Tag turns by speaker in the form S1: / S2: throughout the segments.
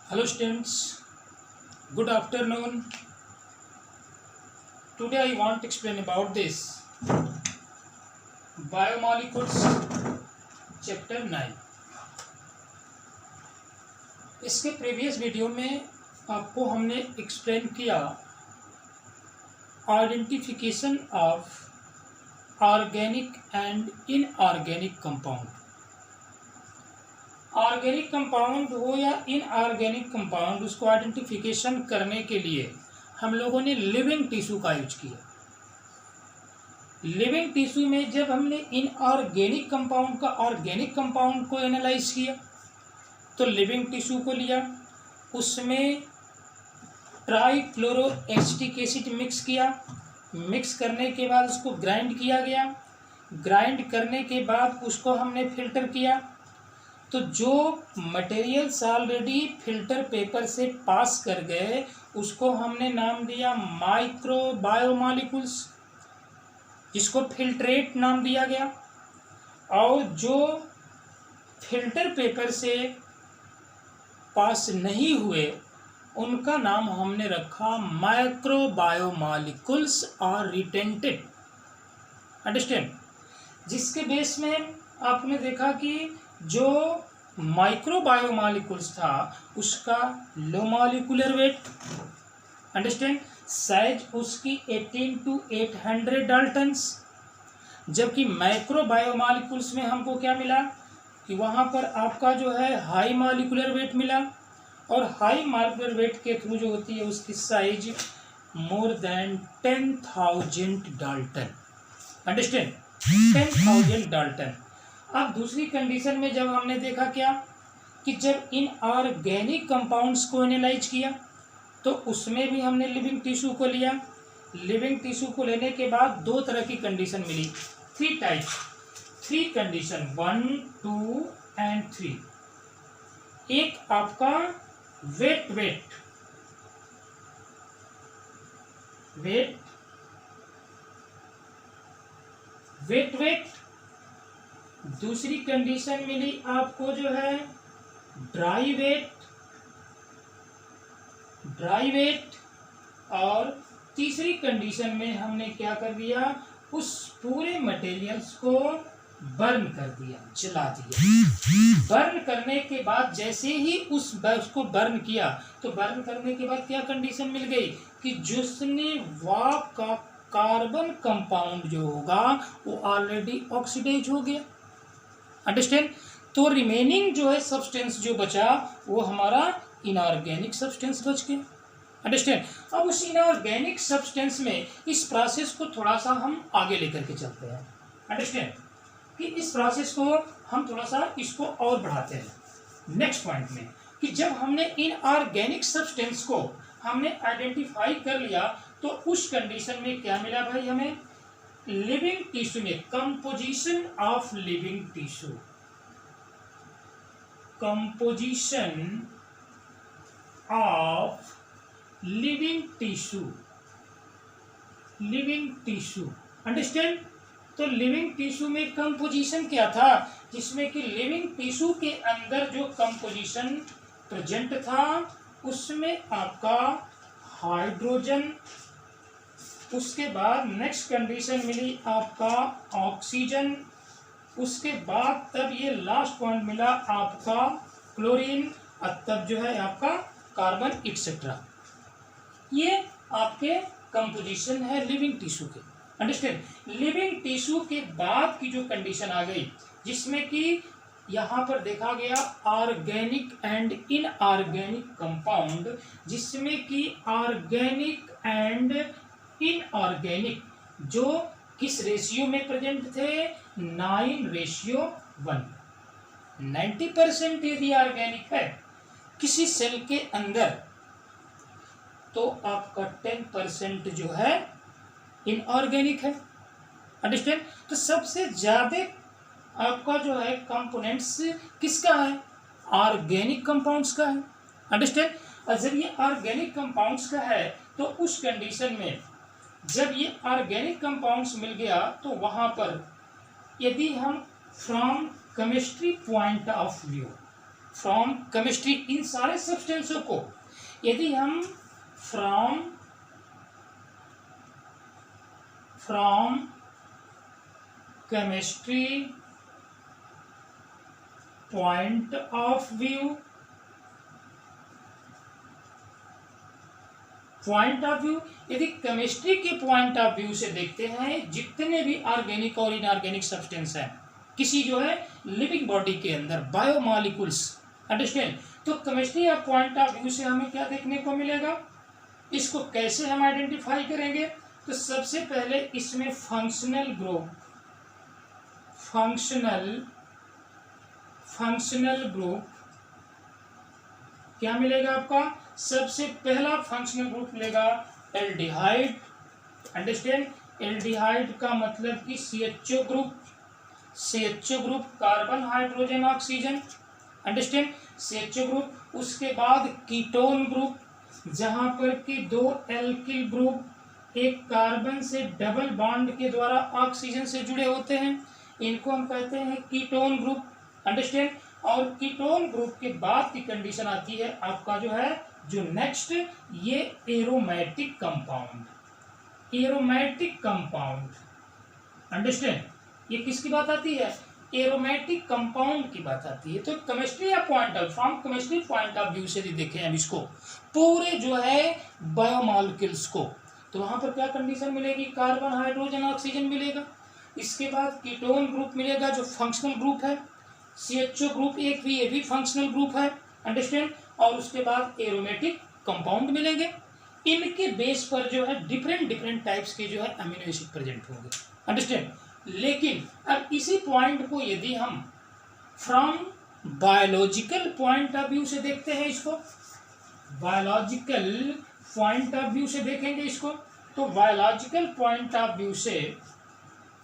S1: Hello students, good afternoon. Today I want to explain about this biomolecules chapter 9. इसके previous video में आपको हमने explain किया identification of organic and inorganic compound. Organic compound हो या inorganic compound, उसको identification करने के लिए हम लोगों ने लिविंग टिश्यू का यूज किया। लिविंग टिश्यू में जब हमने इनऑर्गेनिक कंपाउंड का ऑर्गेनिक कंपाउंड को एनालाइज किया तो लिविंग टिश्यू को लिया, उसमें ट्राइक्लोरोएसिटिक एसिड मिक्स किया। मिक्स करने के बाद उसको ग्राइंड किया गया। ग्राइंड करने के बाद उसको हमने फिल्टर किया। तो जो मटेरियल्स ऑलरेडी फिल्टर पेपर से पास कर गए उसको हमने नाम दिया माइक्रो बायोमॉलिक्यूल्स, जिसको फिल्ट्रेट नाम दिया गया। और जो फिल्टर पेपर से पास नहीं हुए उनका नाम हमने रखा माइक्रो बायोमॉलिक्यूल्स और रिटेंटेड। अंडरस्टैंड? जिसके बेस में आपने देखा कि जो माइक्रो बायोमॉलिक्यूल्स था उसका low molecular weight, understand, size उसकी 18 to 800 डाल्टन्स। जबकि माइक्रो बायोमॉलिक्यूल्स में हमको क्या मिला कि वहाँ पर आपका जो है हाई मॉलिक्यूलर वेट मिला, और हाई मॉलिक्यूलर वेट के थ्रू जो होती है उसकी size more than 10,000 Dalton. Understand? 10,000 Dalton. अब दूसरी कंडीशन में जब हमने देखा क्या कि जब इनऑर्गेनिक कंपाउंड्स को एनालाइज किया तो उसमें भी हमने लिविंग टिश्यू को लिया। लिविंग टिश्यू को लेने के बाद दो तरह की कंडीशन मिली, 3 टाइप, 3 कंडीशन, 1, 2 एंड 3। एक आपका weight weight weight weight weight दूसरी कंडीशन मिली आपको जो है ड्राई वेट, और तीसरी कंडीशन में हमने क्या कर दिया, उस पूरे मटेरियल्स को बर्न कर दिया, जला दिया। बर्न करने के बाद जैसे ही उसको बर्न किया तो बर्न करने के बाद क्या कंडीशन मिल गई कि जिसने वह का कार्बन कंपाउंड जो होगा वो ऑलरेडी ऑक्सीडाइज हो गया। अंडरस्टैंड? तो रिमेनिंग जो है सब्सटेंस जो बचा वो हमारा इनऑर्गेनिक सब्सटेंस बच गया। अंडरस्टैंड? अब उस इनऑर्गेनिक सब्सटेंस में इस प्रोसेस को थोड़ा सा हम आगे लेकर के चलते हैं। अंडरस्टैंड? कि इस प्रोसेस को हम थोड़ा सा इसको और बढ़ाते हैं नेक्स्ट पॉइंट में, कि जब हमने इनऑर्गेनिक सब्सटेंस को हमने आइडेंटिफाई कर लिया तो उस कंडीशन में क्या मिला भाई हमें, लिविंग टिश्यू में composition of living tissue, composition of living tissue. Understand? तो लिविंग टिश्यू में कंपोजिशन क्या था, जिसमें कि लिविंग टिश्यू के अंदर जो कंपोजिशन प्रेजेंट था उसमें आपका हाइड्रोजन, उसके बाद नेक्स्ट कंडीशन मिली आपका ऑक्सीजन, उसके बाद तब ये लास्ट पॉइंट मिला आपका क्लोरीन, और तब जो है आपका कार्बन एक्सेट्रा। ये आपके कंपोजिशन है लिविंग टिश्यू के। अंडरस्टैंड? लिविंग टिश्यू के बाद की जो कंडीशन आ गई जिसमें कि यहाँ पर देखा गया ऑर्गेनिक एंड इनऑर्गेनिक कंपाउंड, जिसमें कि ऑर्गेनिक एंड इनऑर्गेनिक जो किस रेशियो में प्रेजेंट थे, 9:1। 90% यदि ऑर्गेनिक है किसी सेल के अंदर तो आपका 10% जो है इनऑर्गेनिक है। अंडरस्टैंड? तो सबसे ज्यादा आपका जो है कंपोनेंट्स किसका है, ऑर्गेनिक कंपाउंड्स का है। अंडरस्टैंड? और जब ये ऑर्गेनिक कंपाउंड्स का है तो उस कंडीशन में जब ये ऑर्गेनिक कंपाउंड्स मिल गया तो वहां पर यदि हम from chemistry point of view from chemistry, इन सारे सब्सटेंसों को यदि हम from chemistry point of view यदि केमिस्ट्री के पॉइंट ऑफ व्यू से देखते हैं, जितने भी ऑर्गेनिक और इनऑर्गेनिक सब्सटेंस हैं किसी जो है लिविंग बॉडी के अंदर, बायोमॉलिक्यूल्स, अंडरस्टैंड, तो chemistry of point of view से हमें क्या देखने को मिलेगा, इसको कैसे हम आइडेंटिफाई करेंगे, तो सबसे पहले इसमें फंक्शनल ग्रुप क्या मिलेगा आपका, सबसे पहला फंक्शनल ग्रुप मिलेगा एल्डिहाइड, अंडरस्टैंड, एल्डिहाइड का मतलब कि CHO group carbon hydrogen oxygen, understand, CHO group. उसके बाद कीटोन ग्रुप, जहां पर कि दो एल्किल ग्रुप एक कार्बन से डबल बॉन्ड के द्वारा ऑक्सीजन से जुड़े होते हैं, इनको हम कहते हैं कीटोन ग्रुप, अंडरस्टैंड। और कीटोन ग्रुप के बाद की कंडीशन आती है आपका जो है जो नेक्स्ट, ये एरोमेटिक कंपाउंड, अंडरस्टैंड, ये किसकी बात आती है, एरोमेटिक कंपाउंड की बात आती है। तो केमिस्ट्री या from chemistry point of view से देखें हम इसको पूरे जो है बायोमॉलिक्यूल्स को, तो वहां पर क्या कंडीशन मिलेगी, कार्बन हाइड्रोजन ऑक्सीजन मिलेगा। इसके बाद कीटोन ग्रुप मिलेगा जो फंक्शनल ग्रुप है, CHO ग्रुप ये भी फंक्शनल ग्रुप है, अंडरस्टैंड। और उसके बाद एरोमेटिक कंपाउंड मिलेंगे, इनके बेस पर जो है डिफरेंट टाइप्स के जो है अमीनो एसिड प्रेजेंट होंगे, अंडरस्टैंड। लेकिन अब इसी पॉइंट को यदि हम from biological point of view से देखते हैं, इसको बायोलॉजिकल पॉइंट ऑफ व्यू से देखेंगे इसको, तो बायोलॉजिकल पॉइंट ऑफ व्यू से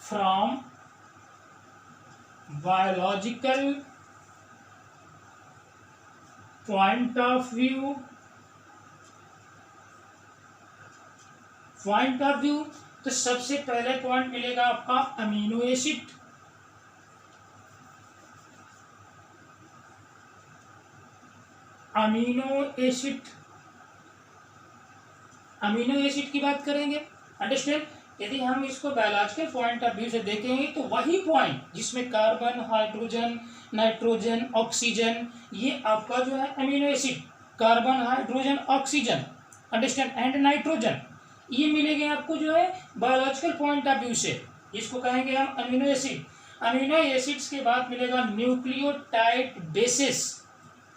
S1: from biological point of view तो सबसे पहले पॉइंट मिलेगा आपका अमीनो एसिड, अमीनो एसिड की बात करेंगे, अंडरस्टैंड। यदि हम इसको बायोलॉजिकल पॉइंट ऑफ व्यू से देखेंगे तो वही पॉइंट जिसमें कार्बन हाइड्रोजन नाइट्रोजन ऑक्सीजन, ये आपका जो है amino acid, carbon hydrogen oxygen, understand, and nitrogen, ये मिलेंगे आपको जो है बायोलॉजिकल पॉइंट ऑफ व्यू से, इसको कहेंगे हम अमीनो एसिड। अमीनो एसिड्स के बाद मिलेगा nucleotide basis,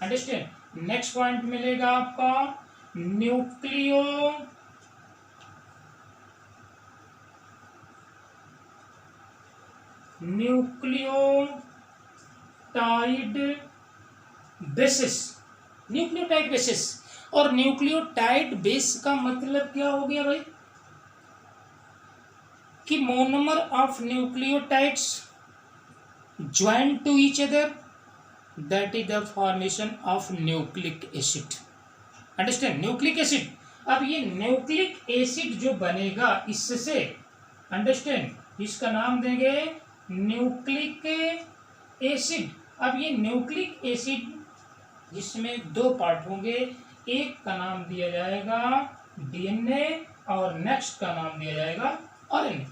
S1: understand. Next point मिलेगा आपका न्यूक्लियोटाइड बेसिस। और न्यूक्लियोटाइड बेस का मतलब क्या हो गया भाई, कि monomer of nucleotides join to each other, that is the formation of nucleic acid, understand, nucleic acid. अब ये न्यूक्लिक एसिड जो बनेगा इससे, अंडरस्टैंड, इसका नाम देंगे न्यूक्लिक एसिड। अब ये न्यूक्लिक एसिड जिसमें दो पार्ट होंगे, एक का नाम दिया जाएगा DNA और नेक्स्ट का नाम दिया जाएगा RNA,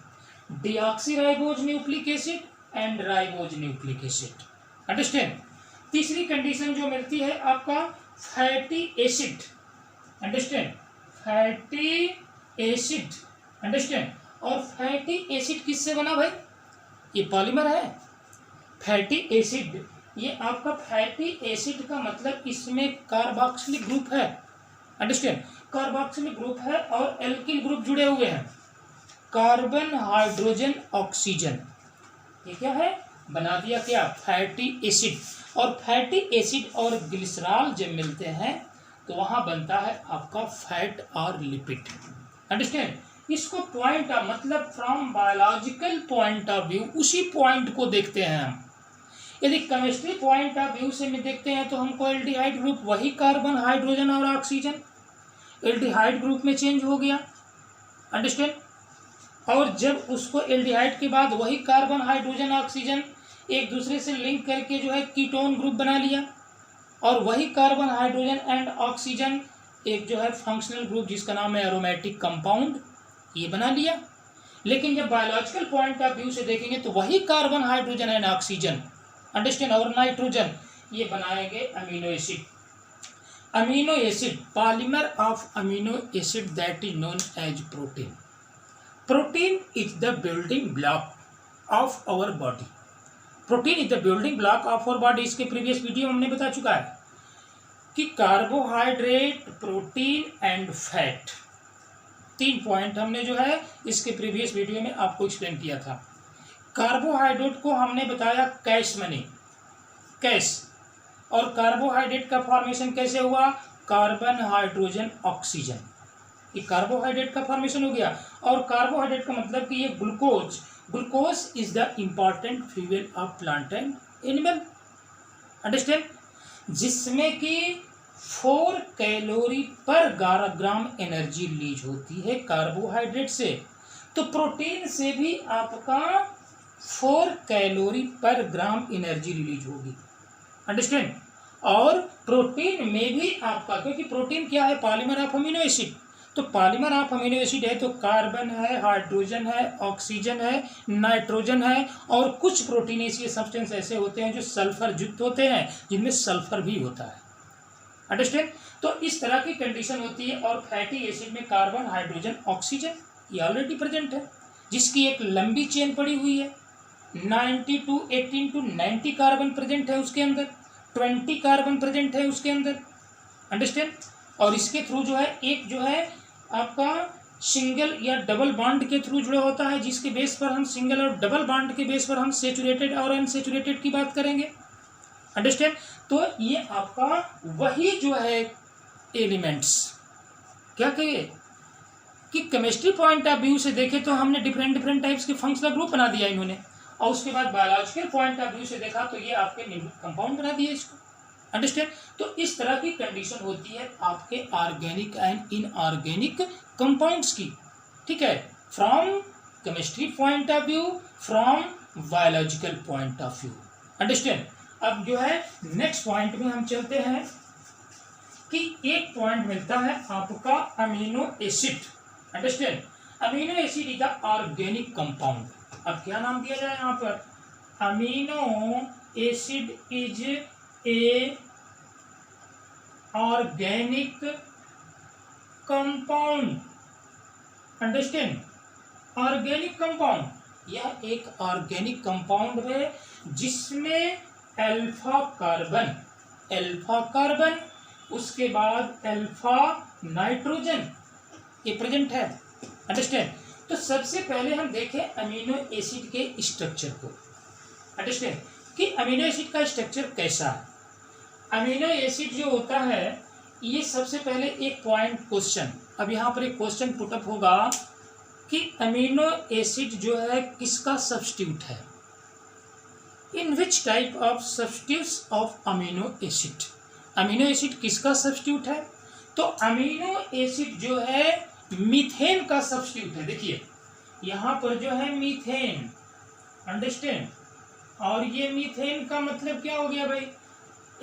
S1: deoxyribose nucleic acid and ribose nucleic acid, understand. तीसरी कंडीशन जो मिलती है आपका fatty acid, understand, fatty acid, understand. और फैटी एसिड किससे बना भाई, ये पॉलीमर है, फैटी एसिड, ये आपका फैटी एसिड का मतलब इसमें कार्बोक्सिलिक ग्रुप है, अंडरस्टैंड, कार्बोक्सिलिक ग्रुप है और एल्किल ग्रुप जुड़े हुए हैं, कार्बन हाइड्रोजन ऑक्सीजन, ये क्या है, बना दिया क्या, फैटी एसिड। और फैटी एसिड और ग्लिसरॉल जब मिलते हैं तो वहां बनता है आपका फैट और लिपिड, अंडरस्टैंड। इसको पॉइंट ऑफ मतलब from biological point of view उसी पॉइंट को देखते हैं हम। यदि केमिस्ट्री पॉइंट ऑफ व्यू से में देखते हैं तो हमको एल्डिहाइड ग्रुप वही कार्बन हाइड्रोजन और ऑक्सीजन एल्डिहाइड ग्रुप में चेंज हो गया, अंडरस्टैंड। और जब उसको एल्डिहाइड के बाद वही कार्बन हाइड्रोजन ऑक्सीजन एक दूसरे से लिंक करके जो है कीटोन ग्रुप बना लिया, और वही कार्बन, हाइड्रोजन एंड ऑक्सीजन एक जो है फंक्शनल ग्रुप जिसका नाम है एरोमेटिक कंपाउंड, ये बना लिया। लेकिन जब बायोलॉजिकल पॉइंट ऑफ व्यू से देखेंगे तो वही carbon, hydrogen and oxygen, understand, और नाइट्रोजन, ये बनाएंगे amino acid. Amino acid, polymer of amino acid that is known as protein. Protein is the building block of our body. Protein is the building block of our body. इसके previous video में हमने बता चुका है कि carbohydrate, protein and fat, 3 point हमने जो है इसके प्रीवियस वीडियो में आपको एक्सप्लेन किया था। कार्बोहाइड्रेट को हमने बताया कैश मनी, कैश, और कार्बोहाइड्रेट का फॉर्मेशन कैसे हुआ, कार्बन, हाइड्रोजन, ऑक्सीजन, ये कार्बोहाइड्रेट का फॉर्मेशन हो गया। और कार्बोहाइड्रेट का मतलब कि ये glucose, glucose is the important fuel of plant and animal, understand, जिसमें कि 4 कैलोरी पर 11 ग्राम एनर्जी रिलीज होती है कार्बोहाइड्रेट से। तो प्रोटीन से भी आपका 4 कैलोरी पर ग्राम एनर्जी रिलीज होगी, अंडरस्टैंड। और प्रोटीन में भी आपका, क्योंकि प्रोटीन क्या है, पॉलीमर ऑफ अमीनो एसिड, तो पॉलीमर ऑफ अमीनो एसिड है तो कार्बन है, हाइड्रोजन है, ऑक्सीजन है, नाइट्रोजन है, और कुछ प्रोटीन ऐसे सब्सटेंस ऐसे होते हैं जो सल्फर युक्त होते हैं, जिनमें सल्फर भी होता है, अंडरस्टैंड। तो इस तरह की कंडीशन होती है। और फैटी एसिड में कार्बन, हाइड्रोजन, ऑक्सीजन ये ऑलरेडी प्रेजेंट है, जिसकी एक लंबी चेन पड़ी हुई है, 18 to 90 कार्बन प्रेजेंट है उसके अंदर, 20 कार्बन प्रेजेंट है उसके अंदर, अंडरस्टैंड। और इसके थ्रू जो है एक जो है आपका सिंगल या डबल बॉन्ड के थ्रू जुड़ा होता है, जिसके बेस पर हम सिंगल और डबल बॉन्ड के बेस पर हम सेचुरेटेड और अनसेचुरेटेड की बात करेंगे, अंडरस्टैंड। तो ये आपका वही जो है एलिमेंट्स, क्या कहिए कि केमिस्ट्री पॉइंट ऑफ व्यू से देखें तो हमने डिफरेंट टाइप्स के फंक्शनल ग्रुप बना दिया इन्होंने, और उसके बाद बायोलॉजिकल पॉइंट ऑफ व्यू से देखा तो ये आपके न्यूक्लिक कंपाउंड बना दिए इसको, अंडरस्टैंड। तो इस तरह की कंडीशन होती है आपके ऑर्गेनिक एंड इनऑर्गेनिक कंपाउंड्स की, ठीक है, from chemistry point of view, from biological point of view, understand. अब जो है नेक्स्ट पॉइंट में हम चलते हैं कि एक पॉइंट मिलता है आपका amino acid, understand. Amino acid is the organic compound. अब क्या नाम दिया जाए यहाँ पर, amino acid is a organic compound, understand, organic compound, यह एक ऑर्गेनिक कंपाउंड है जिसमें अल्फा कार्बन, उसके बाद अल्फा नाइट्रोजन ये प्रेजेंट है, अंडरस्टैंड। तो सबसे पहले हम देखें अमीनो एसिड के स्ट्रक्चर को, अंडरस्टैंड, कि अमीनो एसिड का स्ट्रक्चर कैसा है। अमीनो एसिड जो होता है ये सबसे पहले एक पॉइंट क्वेश्चन, अब यहाँ पर एक क्वेश्चन पुटअप होगा कि अमीनो एसिड जो है किसका सब्स्टिट्यूट है, in which type of substitutes of amino acid, amino acid किसका सब्स्टिट्यूट है। तो अमीनो एसिड जो है मीथेन का सब्स्टिट्यूट है, देखिए यहाँ पर जो है मीथेन, अंडरस्टैंड, और ये मीथेन का मतलब क्या हो गया भाई,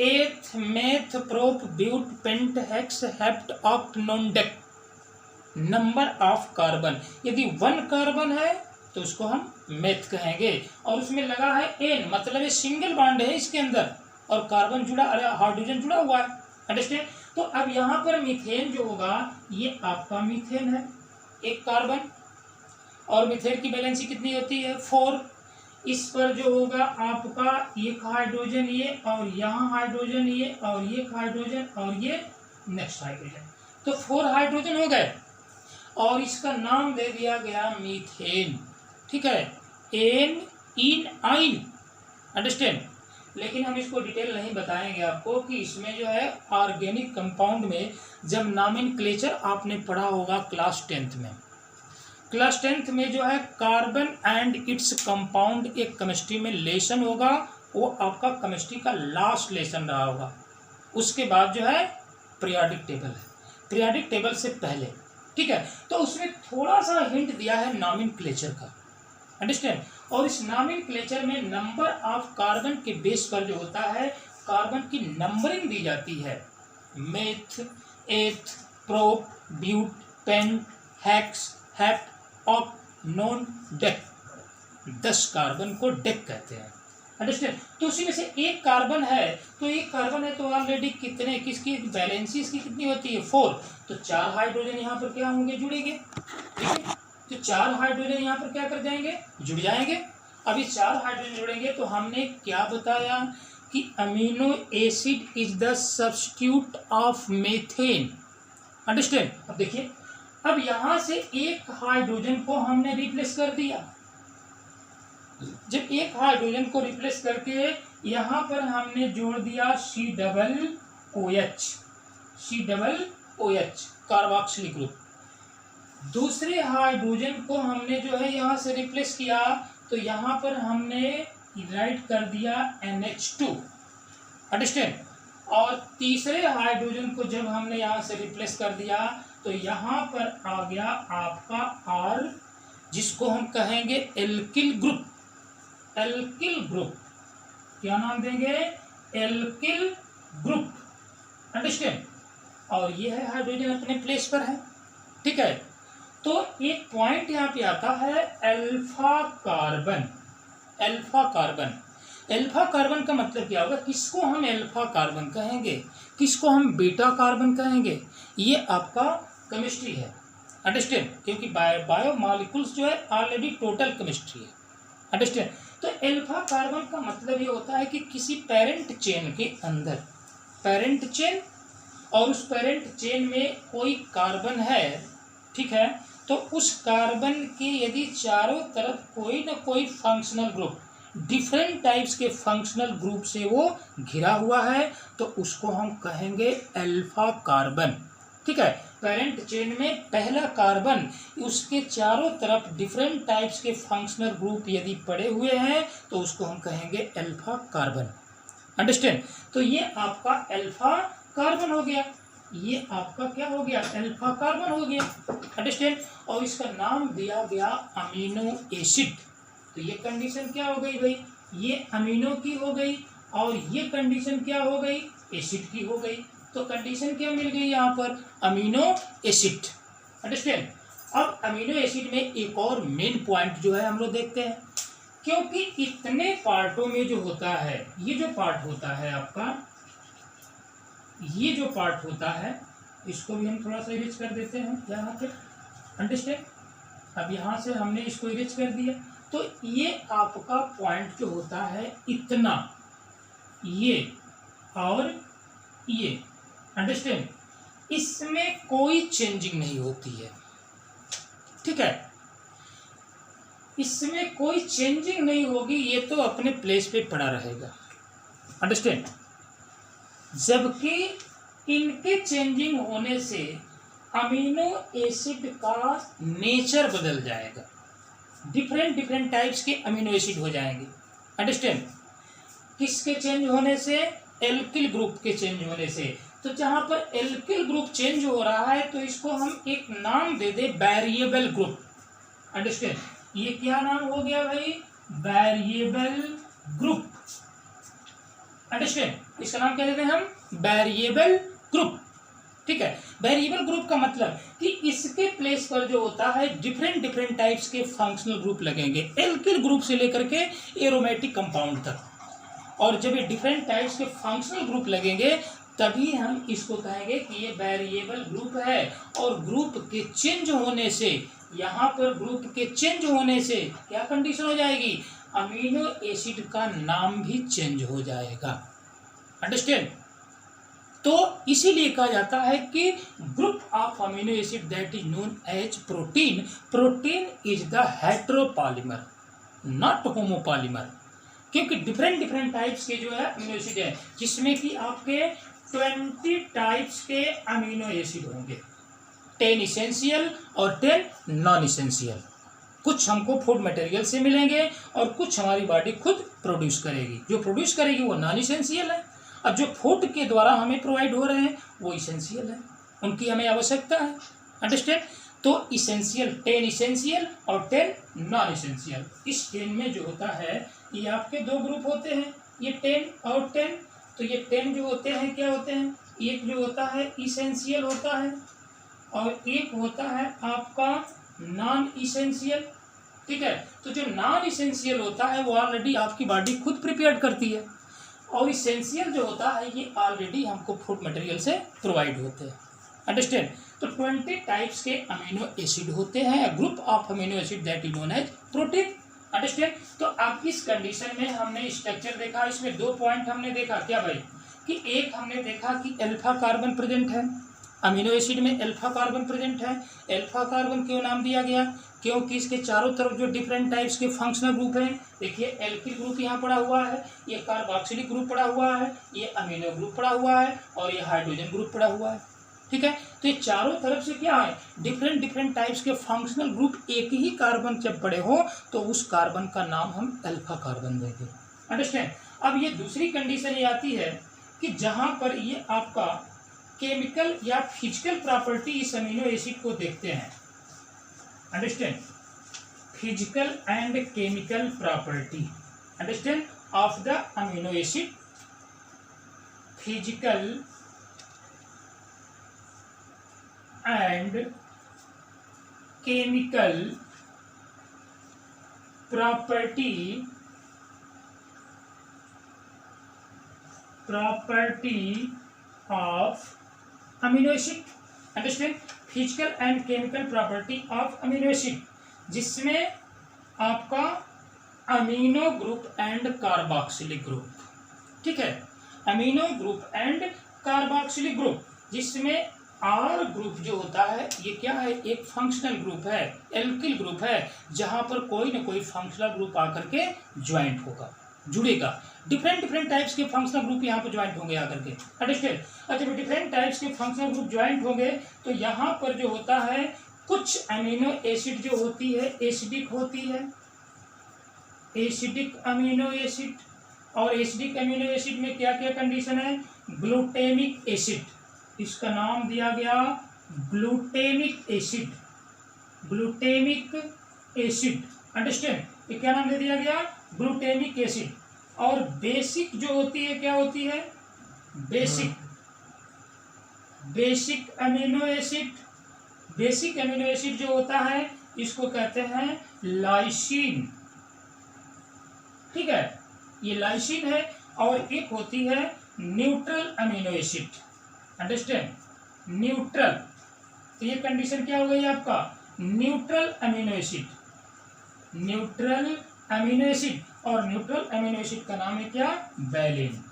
S1: eth meth prop but pent hex hept oct nondec, number of carbon, यदि 1 कार्बन है तो उसको हम मेथ कहेंगे, और उसमें लगा है एन, मतलब ये सिंगल बॉन्ड है इसके अंदर, और कार्बन जुड़ा, अरे हाइड्रोजन जुड़ा हुआ है, अंडरस्टैंड। तो अब यहाँ पर मीथेन जो होगा ये आपका मीथेन है, 1 कार्बन, और मीथेन की वैलेंसी कितनी होती है 4। इस पर जो होगा आपका 1 हाइड्रोजन ये, और यहाँ हाइड्रोजन ये, और ये हाइड्रोजन, और ये नेक्स्ट हाइड्रोजन, तो 4 हाइड्रोजन हो गए, और इसका नाम दे दिया गया मीथेन, ठीक है, एन इन आइन, अंडरस्टैंड। लेकिन हम इसको डिटेल नहीं बताएंगे आपको कि इसमें जो है ऑर्गेनिक कंपाउंड में जब नॉमेनक्लेचर आपने पढ़ा होगा क्लास 10th में, क्लास 10th में जो है कार्बन एंड इट्स कंपाउंड एक केमिस्ट्री में लेसन होगा, वो आपका केमिस्ट्री का लास्ट लेसन रहा होगा। उसके बाद जो है पीरियोडिक टेबल है, पीरियोडिक टेबल से पहले, ठीक है। तो उसमें थोड़ा सा हिंट दिया है नॉमेनक्लेचर का, अंडरस्टैंड। और इस नॉमेनक्लेचर में नंबर ऑफ कार्बन के बेस पर जो होता है कार्बन की नंबरिंग दी जाती है, meth, eth, prop, but, pent, hex, hept, oct, non, dec. 10 carbon को डेक कहते हैं। अंडरस्टैंड। तो उसी में से एक कार्बन है, तो एक कार्बन है तो ऑलरेडी कितने, किसकी वैलेंसी इसकी कितनी होती है, 4। तो 4 हाइड्रोजन यहाँ पर क्या होंगे, जुड़ेंगे। ठीक है, तो 4 हाइड्रोजन यहाँ पर क्या कर जाएंगे, जुड़ जाएंगे। अभी 4 हाइड्रोजन जुड़ेंगे तो हमने क्या बताया कि amino acid is the substitute of methane. Understand. अब देखिए, अब यहां से एक हाइड्रोजन को हमने रिप्लेस कर दिया। जब एक हाइड्रोजन को रिप्लेस करके यहां पर हमने जोड़ दिया COOH, कार्बोक्सिलिक ग्रुप। दूसरे हाइड्रोजन को हमने जो है यहां से रिप्लेस किया, तो यहां पर हमने राइट कर दिया NH2। अंडरस्टैंड। और तीसरे हाइड्रोजन को जब हमने यहां से रिप्लेस कर दिया तो यहां पर आ गया आपका R, जिसको हम कहेंगे एल्किल ग्रुप। एल्किल ग्रुप, क्या नाम देंगे, एल्किल ग्रुप। अंडरस्टैंड। और ये है हाइड्रोजन अपने प्लेस पर है। ठीक है, तो एक पॉइंट यहाँ पे आता है alpha carbon. Alpha carbon, alpha carbon का मतलब क्या होगा, किसको हम अल्फा कार्बन कहेंगे, किसको हम बीटा कार्बन कहेंगे, ये आपका केमिस्ट्री है। अंडरस्टैंड। क्योंकि बायो मॉलिक्यूल्स जो है ऑलरेडी टोटल केमिस्ट्री है। अंडरस्टैंड। तो अल्फा कार्बन का मतलब ये होता है कि किसी पेरेंट चेन के अंदर, पेरेंट चेन, और उस पेरेंट चेन में कोई कार्बन है, ठीक है, तो उस कार्बन के यदि चारों तरफ कोई ना कोई फंक्शनल ग्रुप, डिफरेंट टाइप्स के फंक्शनल ग्रुप से वो घिरा हुआ है, तो उसको हम कहेंगे अल्फा कार्बन। ठीक है, पेरेंट चेन में पहला कार्बन, उसके चारों तरफ डिफरेंट टाइप्स के फंक्शनल ग्रुप यदि पड़े हुए हैं तो उसको हम कहेंगे अल्फा कार्बन। अंडरस्टैंड। तो ये आपका अल्फा कार्बन हो गया, ये आपका क्या हो गया, अल्फा कार्बन हो गया। अंडरस्टैंड। और इसका नाम दिया गया अमीनो एसिड। तो ये कंडीशन क्या हो गई भाई, ये अमीनो की हो गई, और ये कंडीशन क्या हो गई, एसिड की हो गई। तो कंडीशन क्या मिल गई यहाँ पर, अमीनो एसिड। अंडरस्टैंड। अब अमीनो एसिड में एक और मेन पॉइंट जो है हम लोग देखते हैं, क्योंकि इतने पार्टों में जो होता है, ये जो पार्ट होता है आपका, ये जो पार्ट होता है, इसको भी हम थोड़ा सा इरेज कर देते हैं यहाँ पे। अंडरस्टैंड। अब यहाँ से हमने इसको इरेज कर दिया, तो ये आपका पॉइंट जो होता है इतना, ये और ये। अंडरस्टैंड। इसमें कोई चेंजिंग नहीं होती है। ठीक है, इसमें कोई चेंजिंग नहीं होगी, ये तो अपने प्लेस पे पड़ा रहेगा। अंडरस्टैंड। जबकि इनके चेंजिंग होने से अमीनो एसिड का नेचर बदल जाएगा, डिफरेंट टाइप्स के अमीनो एसिड हो जाएंगे। अंडरस्टैंड। किसके चेंज होने से, एल्किल ग्रुप के चेंज होने से। तो जहां पर एल्किल ग्रुप चेंज हो रहा है तो इसको हम एक नाम दे दे, वेरिएबल ग्रुप। अंडरस्टैंड। ये क्या नाम हो गया भाई, वेरिएबल ग्रुप। अंडरस्टैंड। इसका नाम क्या देते हैं हम, वेरिएबल ग्रुप। ठीक है, वेरिएबल ग्रुप का मतलब कि इसके प्लेस पर जो होता है डिफरेंट टाइप्स के फंक्शनल ग्रुप लगेंगे, एल्किल ग्रुप से लेकर के एरोमेटिक कंपाउंड तक। और जब ये डिफरेंट टाइप्स के फंक्शनल ग्रुप लगेंगे तभी हम इसको कहेंगे कि ये वेरिएबल ग्रुप है। और ग्रुप के चेंज होने से, यहाँ पर ग्रुप के चेंज होने से क्या कंडीशन हो जाएगी, अमीनो एसिड का नाम भी चेंज हो जाएगा। अंडरस्टैंड। तो इसीलिए कहा जाता है कि group of amino acid that is known as protein, protein is the heteropolymer not homopolymer. क्योंकि डिफरेंट टाइप्स के जो है अमीनो एसिड है, जिसमें कि आपके 20 टाइप्स के अमीनो एसिड होंगे, 10 इसेंशियल और 10 नॉन इसेंशियल। कुछ हमको फूड मटेरियल से मिलेंगे और कुछ हमारी बॉडी खुद प्रोड्यूस करेगी। जो प्रोड्यूस करेगी वो नॉन इसेंशियल है, अब जो फूड के द्वारा हमें प्रोवाइड हो रहे हैं वो इसेंशियल है, उनकी हमें आवश्यकता है। अंडरस्टैंड। तो इसेंशियल 10 इसेंशियल और 10 नॉन इसेंशियल। इस 10 में जो होता है ये आपके दो ग्रुप होते हैं, ये 10 और 10, तो ये 10 जो होते हैं क्या होते हैं, एक जो होता है इसेंशियल होता है और एक होता है आपका नॉन इसेंशियल। ठीक है, तो जो नॉन इसेंशियल होता है वो ऑलरेडी आपकी बॉडी खुद प्रिपेयर करती है, और इसेंशियल जो होता है ये ऑलरेडी हमको फूड मटेरियल से प्रोवाइड होते हैं। अंडरस्टैंड। तो 20 टाइप्स के अमीनो एसिड होते हैं, group of amino acid that is known as protein. Understand. तो अब इस कंडीशन में हमने स्ट्रक्चर देखा, इसमें 2 पॉइंट हमने देखा क्या भाई, कि एक हमने देखा कि अल्फा कार्बन प्रेजेंट है, अमीनो एसिड में अल्फा कार्बन प्रेजेंट है। अल्फा कार्बन क्यों नाम दिया गया, क्योंकि इसके चारों तरफ जो डिफरेंट टाइप्स के फंक्शनल ग्रुप हैं, देखिए एल्किल ग्रुप यहाँ पड़ा हुआ है, ये कार्बोक्सिलिक ग्रुप पड़ा हुआ है, ये अमीनो ग्रुप पड़ा हुआ है और ये हाइड्रोजन ग्रुप पड़ा हुआ है। ठीक है, तो ये चारों तरफ से क्या है, डिफरेंट टाइप्स के फंक्शनल ग्रुप एक ही कार्बन जब पड़े हो तो उस कार्बन का नाम हम अल्फा कार्बन देंगे। अंडरस्टैंड। अब ये दूसरी कंडीशन ये आती है कि जहां पर ये आपका केमिकल या फिजिकल प्रॉपर्टी इस अमीनो एसिड को देखते हैं। Understand, physical and chemical property, understand, of the amino acid, physical and chemical property of amino acid। Understand, physical and chemical property of amino acid, जिसमें आपका amino group and carboxylic group. ठीक है, amino group and carboxylic group, जिसमें are group जो होता है ये क्या है, एक फंक्शनल ग्रुप है, एल्किल ग्रुप है, जहां पर कोई ना कोई फंक्शनल ग्रुप आकर के ज्वाइंट होगा, जुड़ेगा। डिफरेंट टाइप्स के फंक्शनल ग्रुप यहाँ पर ज्वाइंट होंगे आकर के। अंडरस्टैंड। अच्छा, डिफरेंट टाइप्स के फंक्शनल ग्रुप ज्वाइंट होंगे तो यहाँ पर जो होता है कुछ अमीनो एसिड जो होती है एसिडिक होती है, एसिडिक अमीनो एसिड, और एसिडिक अमीनो एसिड में क्या क्या कंडीशन है, ग्लूटेमिक एसिड, इसका नाम दिया गया glutamic acid, glutamic acid. Understand, ये क्या नाम दे दिया गया, ग्लूटेमिक एसिड। और बेसिक जो होती है क्या होती है, basic amino acid. Basic amino acid जो होता है इसको कहते हैं लाइसिन। ठीक है, ये लाइसिन है। और एक होती है neutral amino acid. Understand, neutral, तो ये कंडीशन क्या हो गई आपका, neutral amino acid, neutral amino acid. और न्यूट्रल अमीनो एसिड का नाम है क्या, valine.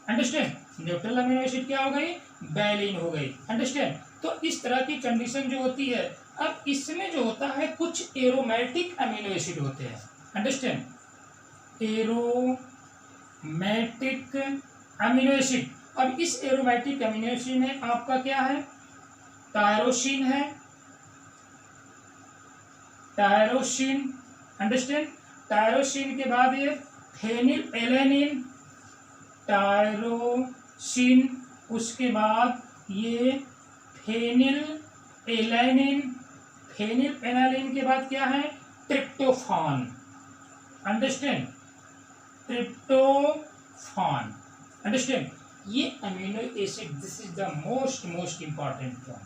S1: Understand, neutral amino acid क्या हो गई, वैलिन हो गई। अंडरस्टैंड। तो इस तरह की कंडीशन जो होती है, अब इसमें जो होता है कुछ एरोमेटिक अमीनो एसिड होते हैं। Understand, aromatic amino acid. अब इस एरोमेटिक अमीनो एसिड में आपका क्या है, टायरोसिन है, टायरोसिन। अंडरस्टैंड, टायरोसिन के बाद ये फेनिल एलेनिन, टायरोसिन, उसके बाद ये फेनिल एलेनिन, फेनिल एलेनिन के बाद क्या है, ट्रिप्टोफान। Understand, tryptophan. अंडरस्टैंड, ये amino acid, this is the most important point.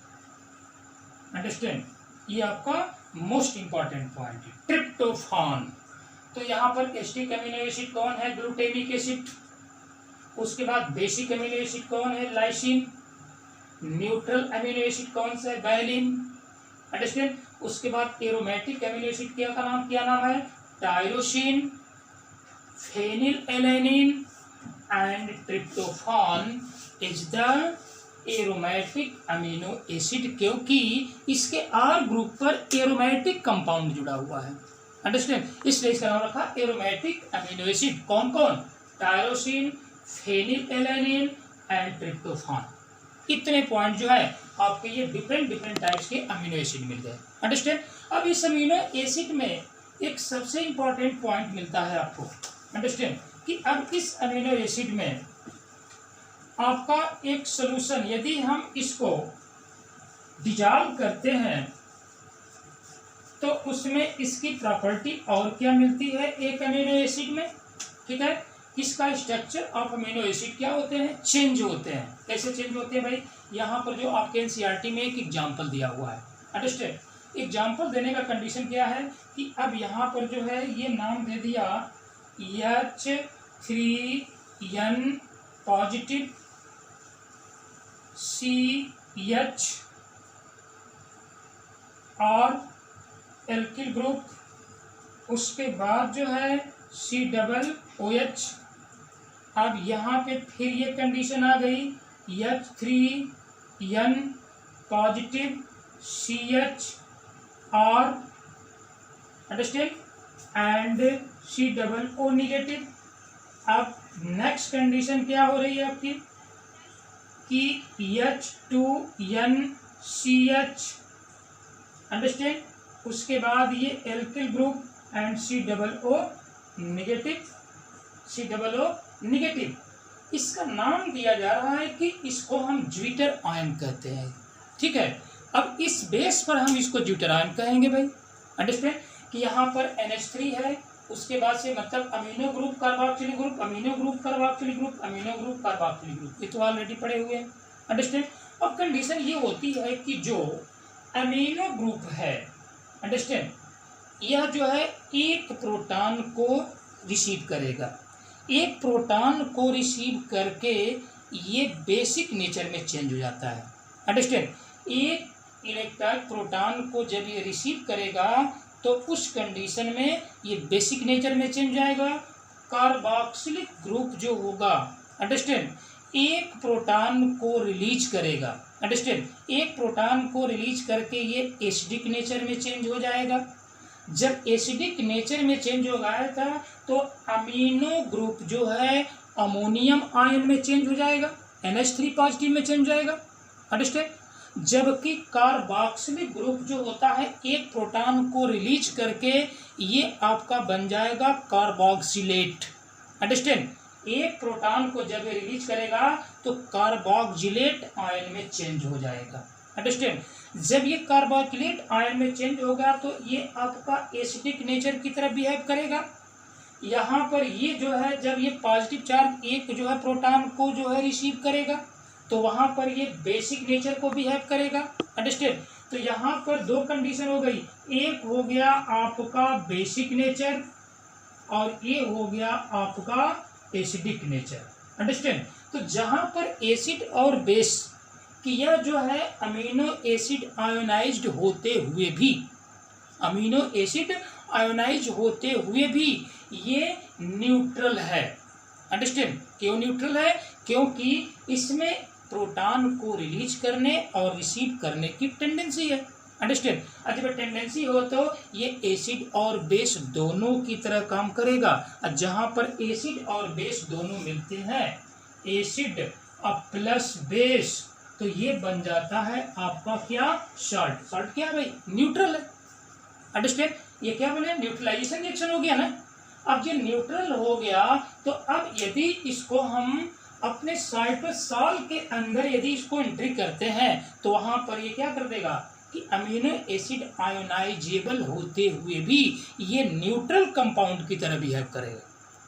S1: Understand, ये आपका मोस्ट इंपॉर्टेंट पॉइंट है, ट्रिप्टोफान। तो यहाँ पर एसिडिक अमीनो एसिड कौन है, ग्लूटेमिक एसिड। उसके बाद बेसिक अमीनो एसिड कौन है, लाइसिन। न्यूट्रल अमीनो एसिड कौन सा है, वैलिन। अंडरस्टैंड। उसके बाद एरोमेटिक अमीनो एसिड क्या नाम है, tyrosine, phenylalanine and tryptophan is the aromatic amino acid, क्योंकि इसके आर ग्रुप पर एरोमेटिक कंपाउंड जुड़ा हुआ है। अंडरस्टैंड, इसलिए इसका नाम रखा एरोमेटिक अमीनो एसिड। कौन कौन, tyrosine, phenylalanine and tryptophan. इतने पॉइंट जो है आपके ये डिफरेंट टाइप्स के अमीनो एसिड मिल गए। अंडरस्टैंड। अब इस अमीनो एसिड में एक सबसे इंपॉर्टेंट पॉइंट मिलता है आपको। अंडरस्टैंड, कि अब इस अमीनो एसिड में आपका एक सॉल्यूशन, यदि हम इसको डिजॉल्व करते हैं तो उसमें इसकी प्रॉपर्टी और क्या मिलती है एक अमीनो एसिड में। ठीक है, किसका स्ट्रक्चर ऑफ अमीनो एसिड क्या होते हैं, चेंज होते हैं। कैसे चेंज होते हैं भाई, यहाँ पर जो आपके एनसीईआरटी में एक एग्जाम्पल दिया हुआ है, अंडरस्टैंड। एग्जाम्पल देने का कंडीशन क्या है कि अब यहाँ पर जो है ये नाम दे दिया H3N पॉजिटिव CH और एल्किल ग्रुप, उसके बाद जो है COOH। अब यहाँ पे फिर ये कंडीशन आ गई H3N पॉजिटिव CH और अंडरस्टैंड एंड CO नेगेटिव। अब नेक्स्ट कंडीशन क्या हो रही है आपकी कि H2NCH अंडरस्टैंड, उसके बाद ये alkyl group and CO negative. इसका नाम दिया जा रहा है कि इसको हम ज्विटर आयन कहते हैं, ठीक है। अब इस बेस पर हम इसको ज्विटर आयन कहेंगे भाई, अंडरस्टैंड कि यहाँ पर NH3 है, उसके बाद से मतलब amino group carboxylic group, amino group carboxylic group, amino group carboxylic group, ये तो ऑलरेडी पढ़े हुए हैं, अंडरस्टैंड। अब कंडीशन ये होती है कि जो अमीनो ग्रुप है, अंडरस्टैंड, यह जो है एक प्रोटॉन को रिसीव करेगा, एक प्रोटॉन को रिसीव करके ये बेसिक नेचर में चेंज हो जाता है, अंडरस्टैंड। एक इलेक्ट्रॉन प्रोटॉन को जब ये रिसीव करेगा तो उस कंडीशन में ये बेसिक नेचर में चेंज जाएगा। कार्बोक्सिलिक ग्रुप जो होगा, अंडरस्टैंड, एक प्रोटॉन को रिलीज करेगा, अंडरस्टैंड, एक प्रोटॉन को रिलीज करके ये एसिडिक नेचर में चेंज हो जाएगा। जब एसिडिक नेचर में चेंज हो गया था तो अमीनो ग्रुप जो है अमोनियम आयन में चेंज हो जाएगा, NH3 पॉजिटिव में चेंज हो जाएगा, अंडरस्टैंड। जबकि कार्बोक्सिलिक ग्रुप जो होता है एक प्रोटॉन को रिलीज करके ये आपका बन जाएगा कार्बोक्सिलेट, अंडरस्टैंड। एक प्रोटॉन को जब रिलीज करेगा तो कार्बोक्सिलेट आयन में चेंज हो जाएगा, अंडरस्टैंड। जब ये कार्बोक्सिलेट आयन में चेंज होगा तो ये आपका एसिडिक नेचर की तरफ बिहेव करेगा। यहाँ पर ये जो है जब ये पॉजिटिव चार्ज एक जो है प्रोटॉन को जो है रिसीव करेगा तो वहाँ पर ये बेसिक नेचर को बिहेव करेगा, अंडरस्टैंड। तो यहाँ पर दो कंडीशन हो गई, एक हो गया आपका बेसिक नेचर और ये हो गया आपका एसिडिक नेचर, अंडरस्टैंड। तो जहाँ पर एसिड और बेस कि यह जो है अमीनो एसिड आयोनाइज्ड होते हुए भी, अमीनो एसिड आयोनाइज होते हुए भी ये न्यूट्रल है, अंडरस्टैंड। क्यों न्यूट्रल है? क्योंकि इसमें प्रोटॉन को रिलीज करने और रिसीव करने की टेंडेंसी है, अंडरस्टैंड। जब टेंडेंसी हो तो ये एसिड और बेस दोनों की तरह काम करेगा। और जहाँ पर एसिड और बेस दोनों मिलते हैं, एसिड और प्लस बेस, तो ये बन जाता है आपका क्या, सॉल्ट। सॉल्ट क्या है भाई? न्यूट्रल है, अंडरस्टैंड। ये क्या बने, न्यूट्रलाइजेशन रिएक्शन हो गया ना। अब ये न्यूट्रल हो गया तो अब यदि इसको हम अपने साइटोसॉल के अंदर यदि इसको एंट्री करते हैं तो वहां पर ये क्या कर देगा कि अमीनो एसिड आयोनाइजेबल होते हुए भी ये न्यूट्रल कंपाउंड की तरह बिहेव करेगा,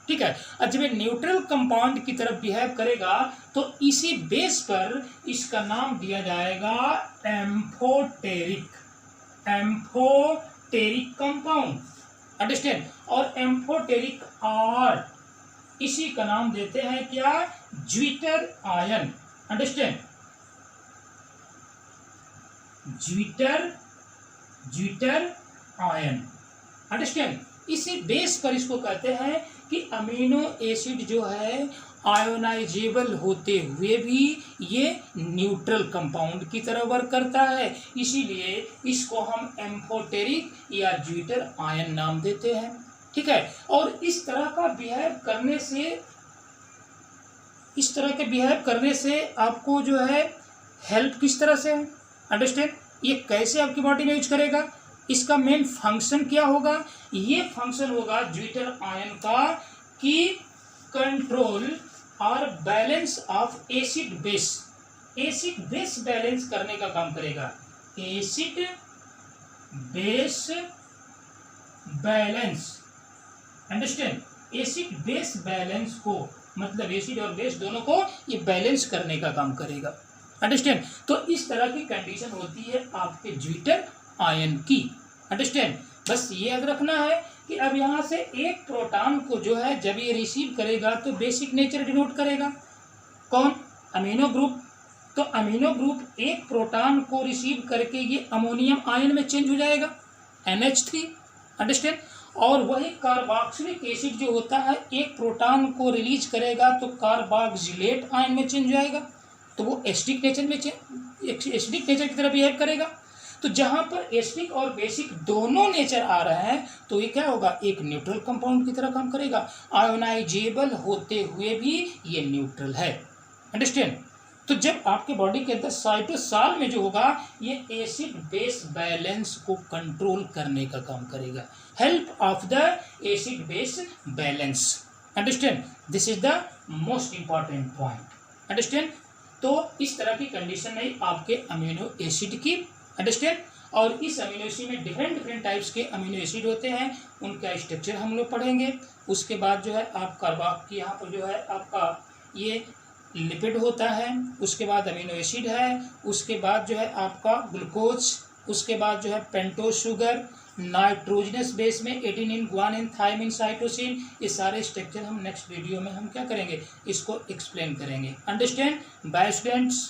S1: ठीक है। और जब ये न्यूट्रल कंपाउंड की तरफ बिहेव करेगा तो इसी बेस पर इसका नाम दिया जाएगा एम्फोटेरिक, एम्फोटेरिक कंपाउंड, अंडरस्टैंड। और एम्फोटेरिक और इसी का नाम देते हैं क्या, zwitter ion, understand. Zwitter ion, understand. इसी बेस पर इसको कहते हैं कि अमीनो एसिड जो है आयोनाइजेबल होते हुए भी ये न्यूट्रल कंपाउंड की तरह वर्क करता है, इसीलिए इसको हम एम्फोटेरिक या ज्विटर आयन नाम देते हैं, ठीक है। और इस तरह का बिहेव करने से आपको जो है हेल्प किस तरह से है, अंडरस्टैंड। ये कैसे आपकी बॉडी में यूज करेगा, इसका मेन फंक्शन क्या होगा, ये फंक्शन होगा ज्विटर आयन का कि कंट्रोल और balance of acid base, acid base balance करने का काम करेगा। Acid base balance, understand, acid base balance को, मतलब एसिड और बेस दोनों को ये बैलेंस करने का काम करेगा। अंडरस्टैंड। तो इस तरह की कंडीशन होती है आपके ज्विटर आयन की। अंडरस्टैंड। बस ये याद रखना है कि अब यहाँ से एक प्रोटॉन को जो है जब ये रिसीव करेगा तो बेसिक नेचर डिनोट करेगा कौन, अमीनो ग्रुप। तो अमीनो ग्रुप एक प्रोटॉन को रिसीव करके ये अमोनियम आयन में चेंज हो जाएगा NH3। अंडरस्टैंड। और वही कार्बोक्सिलिक एसिड जो होता है एक प्रोटॉन को रिलीज करेगा तो कार्बोक्सिलेट आयन में चेंज हो जाएगा, तो वो एसिडिक नेचर में एसिडिक नेचर की तरह बिहेव करेगा। तो जहाँ पर एसिडिक और बेसिक दोनों नेचर आ रहे हैं तो ये क्या होगा, एक न्यूट्रल कंपाउंड की तरह काम करेगा। आयोनाइजेबल होते हुए भी ये न्यूट्रल है। अंडरस्टैंड। तो जब आपके बॉडी के अंदर साइटोसॉल में जो होगा ये एसिड बेस बैलेंस को कंट्रोल करने का काम करेगा, help of the acid base balance. Understand. This is the most important point. Understand. तो इस तरह की कंडीशन है आपके अमीनो एसिड की। अंडरस्टैंड। और इस अमीनो एसिड में डिफरेंट टाइप्स के अमीनो एसिड होते हैं, उनका स्ट्रक्चर हम लोग पढ़ेंगे। उसके बाद जो है आप कार्बोक यहाँ पर जो है आपका ये लिपिड होता है, उसके बाद अमीनो एसिड है, उसके बाद जो है आपका ग्लूकोज, उसके बाद जो है पेंटोज शुगर, नाइट्रोजनस बेस में एडेनिन, ग्वानिन, थायमिन, साइटोसिन, ये सारे स्ट्रक्चर हम नेक्स्ट वीडियो में हम क्या करेंगे, इसको एक्सप्लेन करेंगे। Understand by students.